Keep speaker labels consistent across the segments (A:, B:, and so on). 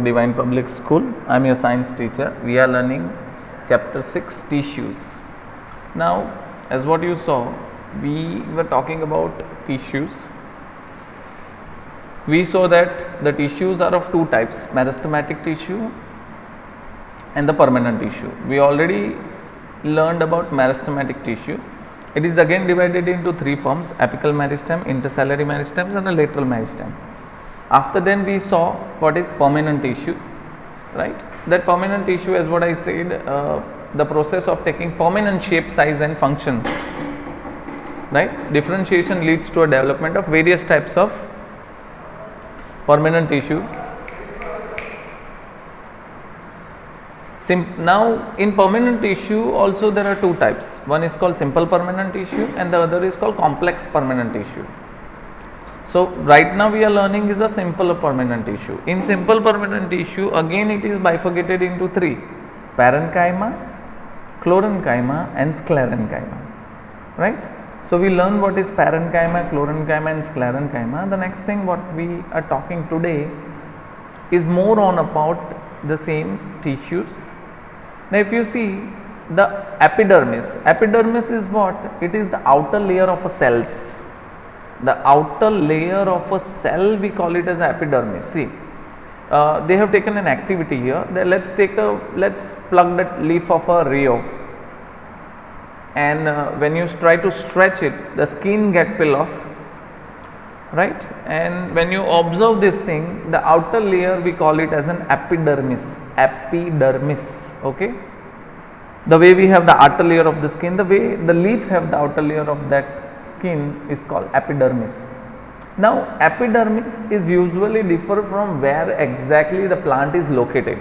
A: to Divine Public School. I am your science teacher. We are learning chapter 6, tissues. Now, as what you saw, we were talking about tissues. We saw that the tissues are of two types, meristematic tissue and the permanent tissue. We already learned about meristematic tissue. It is again divided into three forms: apical meristem, intercellary meristems and a lateral meristem. After then we saw what is permanent tissue, right? That permanent tissue, as what I said, the process of taking permanent shape, size and function, right? Differentiation leads to a development of various types of permanent tissue. Now in permanent tissue also there are two types. One is called simple permanent tissue and the other is called complex permanent tissue. So right now we are learning is a simple permanent tissue. In simple permanent tissue, again it is bifurcated into three: parenchyma, chlorenchyma and sclerenchyma, right? So we learn what is parenchyma, chlorenchyma and sclerenchyma. The next thing what we are talking today is more on about the same tissues. Now if you see the epidermis is what? It is the outer layer of a cells. The outer layer of a cell, we call it as epidermis. See, they have taken an activity here. Let's plug that leaf of a Rio, and when you try to stretch it, the skin get peel off, right? And when you observe this thing, the outer layer we call it as an epidermis. Okay, the way we have the outer layer of the skin, the way the leaf have the outer layer of that skin is called epidermis. Now epidermis is usually differ from where exactly the plant is located.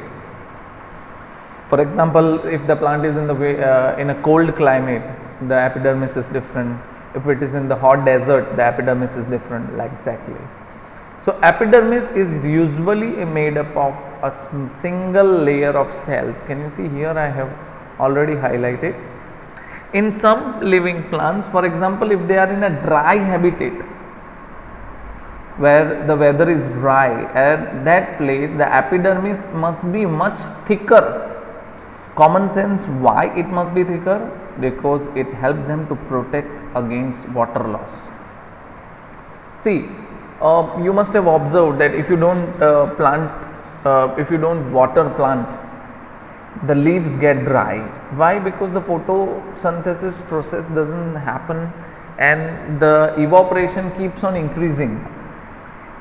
A: For example, if the plant is in the way, in a cold climate, the epidermis is different. If it is in the hot desert, the epidermis is different, like exactly. So epidermis is usually made up of a single layer of cells. Can you see here? I have already highlighted. In some living plants, for example, if they are in a dry habitat where the weather is dry, at that place the epidermis must be much thicker. Common sense, why it must be thicker? Because it helps them to protect against water loss. See, you must have observed that if you don't water plant, the leaves get dry. Why? Because the photosynthesis process doesn't happen and the evaporation keeps on increasing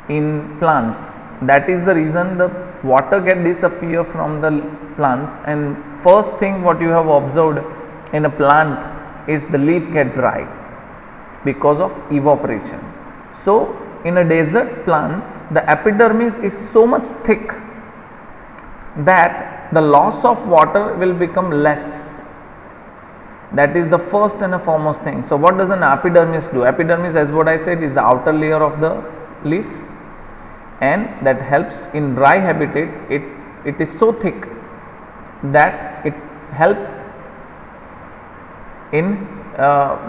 A: in plants. That is the reason the water get disappear from the plants, and first thing what you have observed in a plant is the leaf get dry because of evaporation. So in a desert plants, the epidermis is so much thick that the loss of water will become less. That is the first and a foremost thing. So what does an epidermis do? Epidermis, as what I said, is the outer layer of the leaf, and that helps in dry habitat. It is so thick that it help in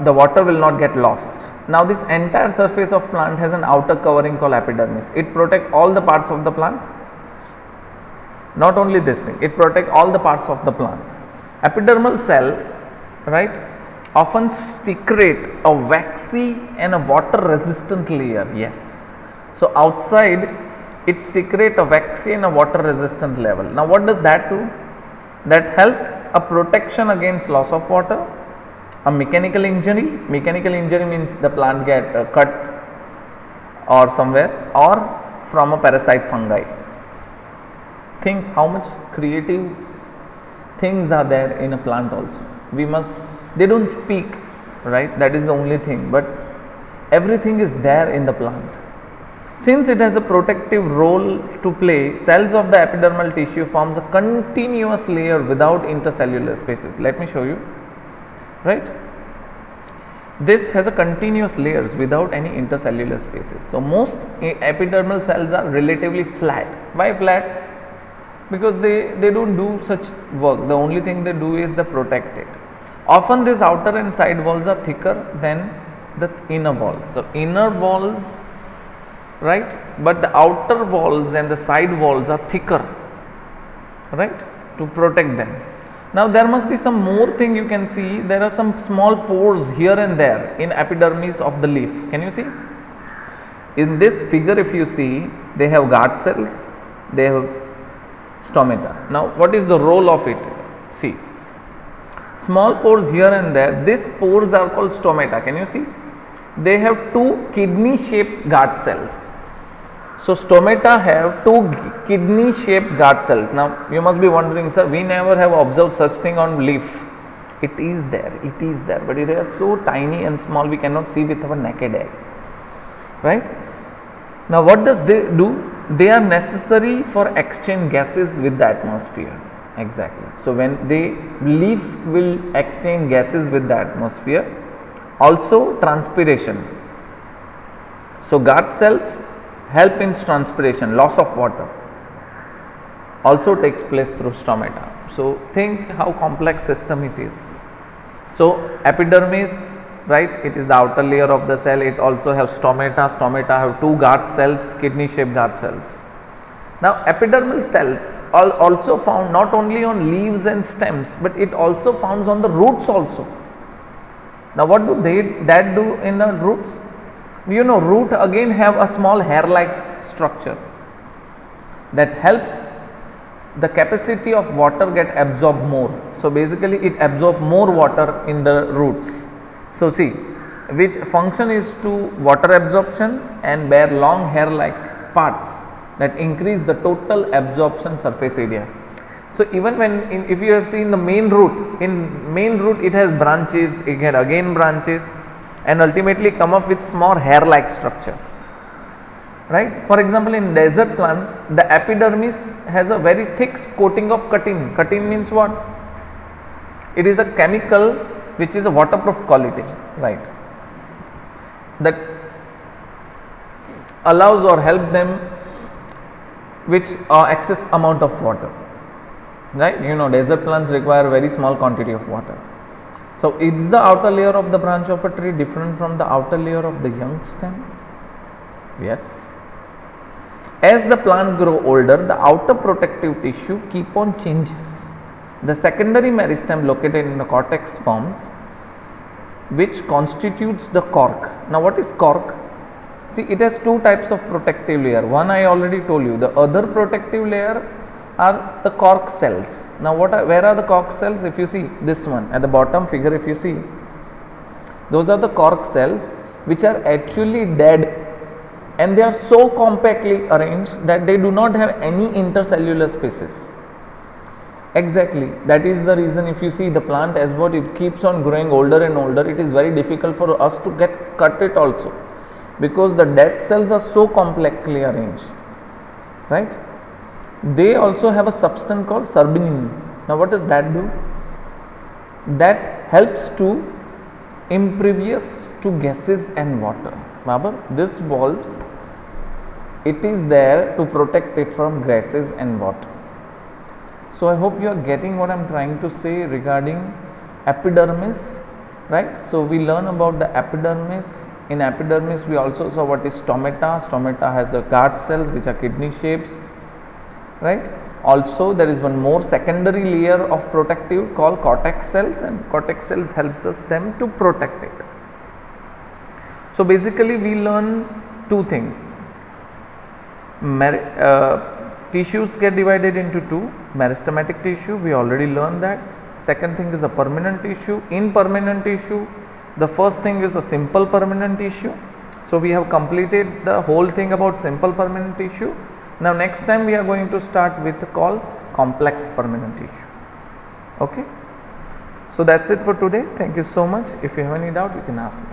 A: the water will not get lost. Now this entire surface of plant has an outer covering called epidermis. It protect all the parts of the plant. Not only this thing, it protect all the parts of the plant. Epidermal cell, right, often secrete a waxy and a water resistant layer. Yes. So outside it secrete a waxy and a water resistant level. Now what does that do? That help a protection against loss of water, a mechanical injury. Mechanical injury means the plant get cut or somewhere, or from a parasite fungi. Think how much creative things are there in a plant also. They don't speak, right? That is the only thing, but everything is there in the plant. Since it has a protective role to play, cells of the epidermal tissue forms a continuous layer without intercellular spaces. Let me show you, right? This has a continuous layers without any intercellular spaces. So most epidermal cells are relatively flat. Why flat? Because they don't do such work. The only thing they do is they protect it. Often these outer and side walls are thicker than the inner walls. So inner walls, right, but the outer walls and the side walls are thicker right, to protect them. Now there must be some more thing you can see. There are some small pores here and there in epidermis of the leaf. Can you see? In this figure, if you see, they have guard cells, they have stomata. Now what is the role of it? See, small pores here and there. These pores are called stomata. Can you see? They have two kidney shaped guard cells. So stomata have two kidney shaped guard cells. Now you must be wondering, sir, we never have observed such thing on leaf. It is there, but they are so tiny and small we cannot see with our naked eye, right? Now what does they do? They are necessary for exchange gases with the atmosphere. Exactly. So when the leaf will exchange gases with the atmosphere, also transpiration. So guard cells help in transpiration, loss of water also takes place through stomata. So think how complex system it is. So epidermis, right, it is the outer layer of the cell. It also has stomata. Stomata have two guard cells, kidney shaped guard cells. Now epidermal cells are also found not only on leaves and stems, but it also found on the roots also. Now what do that do in the roots? You know, root again have a small hair like structure that helps the capacity of water get absorbed more. So basically it absorb more water in the roots. So see, which function is to water absorption and bear long hair like parts that increase the total absorption surface area. So even when if you have seen the main root, in main root it has branches, it had again branches, and ultimately come up with small hair like structure, right? For example, in desert plants, the epidermis has a very thick coating of chitin. Chitin means what? It is a chemical which is a waterproof quality, right, that allows or help them which excess amount of water, right? You know, desert plants require very small quantity of water. So is the outer layer of the branch of a tree different from the outer layer of the young stem? Yes. As the plant grow older, the outer protective tissue keep on changes. The secondary meristem located in the cortex forms, which constitutes the cork. Now what is cork? See, it has two types of protective layer. One I already told you. The other protective layer are the cork cells. Now where are the cork cells? If you see this one at the bottom figure, if you see, those are the cork cells which are actually dead, and they are so compactly arranged that they do not have any intercellular spaces. Exactly, that is the reason if you see the plant as what it keeps on growing older and older, it is very difficult for us to cut it also, because the dead cells are so compactly arranged, right? They also have a substance called serpinin. Now what does that do? That helps to impervious to gases and water. Babar, this valves, it is there to protect it from gases and water. So I hope you are getting what I am trying to say regarding epidermis, right? So we learn about the epidermis. In epidermis we also saw what is stomata. Stomata has a guard cells which are kidney shapes, right? Also there is one more secondary layer of protective called cortex cells, and cortex cells helps us them to protect it. So basically we learn two things. Tissues get divided into two. Meristematic tissue, we already learned that. Second thing is a permanent tissue. In permanent tissue, the first thing is a simple permanent tissue. So we have completed the whole thing about simple permanent tissue. Now next time we are going to start with called complex permanent tissue. Okay. So that's it for today. Thank you so much. If you have any doubt, you can ask me.